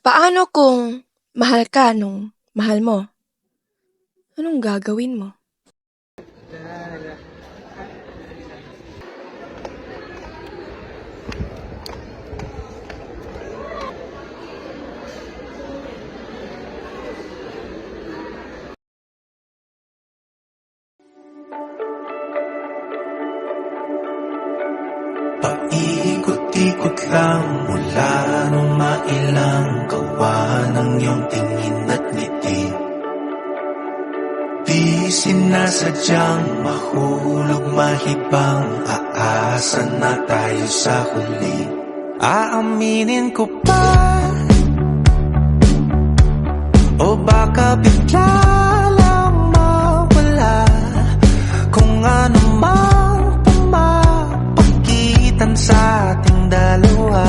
Paano kung mahal ka nung mahal mo? Anong gagawin mo? Paikot-ikot lang mula nung mailang gawa ng iyong tingin at ngiti. Di sinasadyang mahulog mahibang, aasa na tayo sa huli. Aaminin ko pa, o baka bigla lang mawala kung ano mang pumapagitan sa ating dalawa.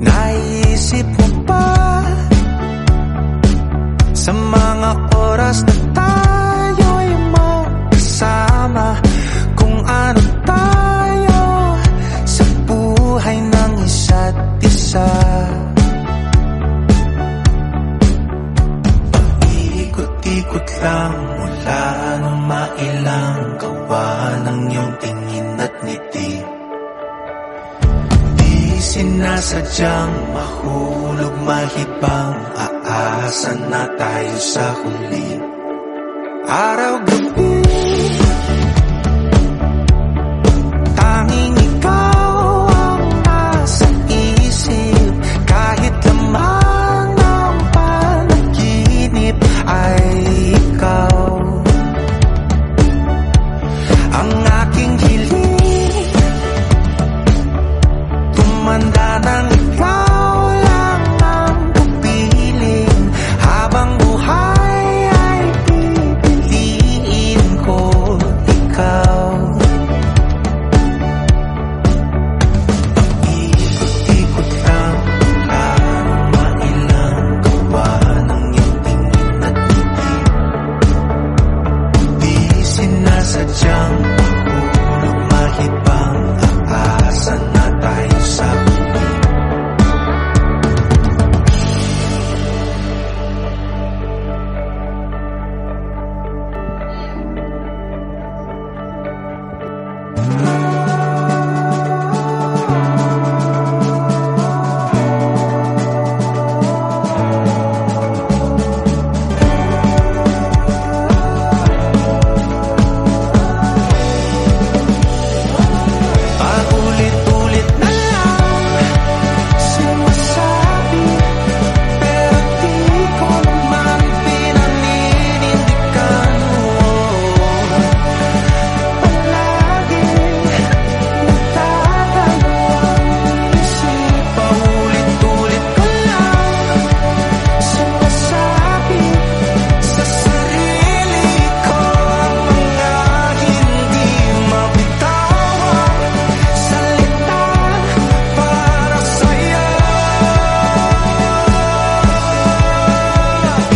Naisip mo ba sa mga oras na tayo'y magkasama, kung ano tayo sa buhay ng isa't isa? Paikot-ikot lang mula nung mailang gawa ng iyong tingin at ngiti. Di sinasadyang mahulog mahibang, aasa na tayo sa huli. Araw-gabi tanging ikaw ang nasa isip, kahit lamang ng panaginip ay ikaw. Ang aking hiling tumanda ng ikaw lang ang kapiling, habang buhay ay pipiliin ko ikaw. Paikot-ikot lang mula nung mailang gawa ng iyong tingin at ngiti. Di sinasadyang mahulog mahibang, aasa na tayo sa huli. Paulit-ulit na lang sinasabi, pero di ko naman pinaninindigan mo. Palagi nagdadalo ang isip. Paulit-ulit ko lang sinasabi sa sarili ko ang mga hindi mabitawang salita para sa'yo.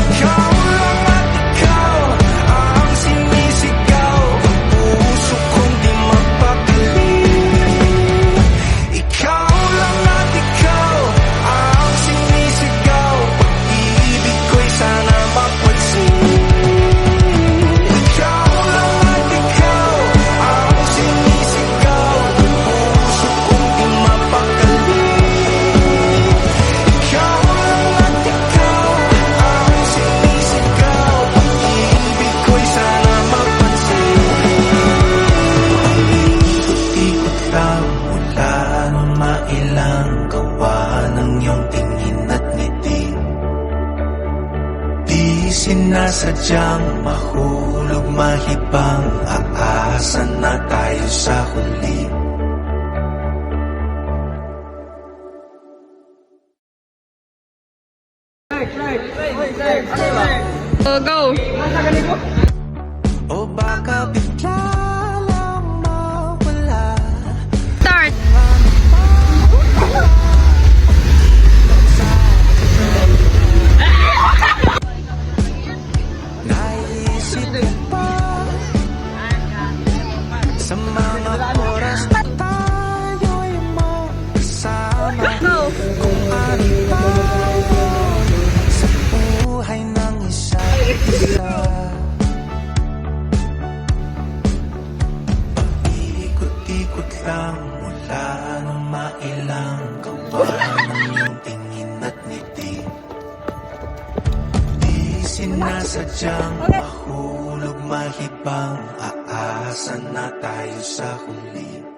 Ikaw lang at ikaw ang sinisigaw, puso kong di mapakali. Ikaw lang at ikaw ang sinisigaw, pag-ibig ko'y sana mapansin. Ikaw lang at ikaw ang sinisigaw, puso kong di mapakali. Ikaw lang at ikaw ang sinisigaw, pag-ibig ko'y sana mapansin. Ikot-ikot lang mula nung mailang gawa ng iyong tingin at ngiti. Di sinasadyang mahulog mahibang, aasa na tayo sa huli. Go! O baka bigla lang mawala. Start! Naisip ko pa sa mga oras na tayo'y magkasama, Go! kung lang mula nung mailang gawa ng iyong tingin at ngiti. Di sinasadyang mahulog, mahibang, aasa na tayo sa huli.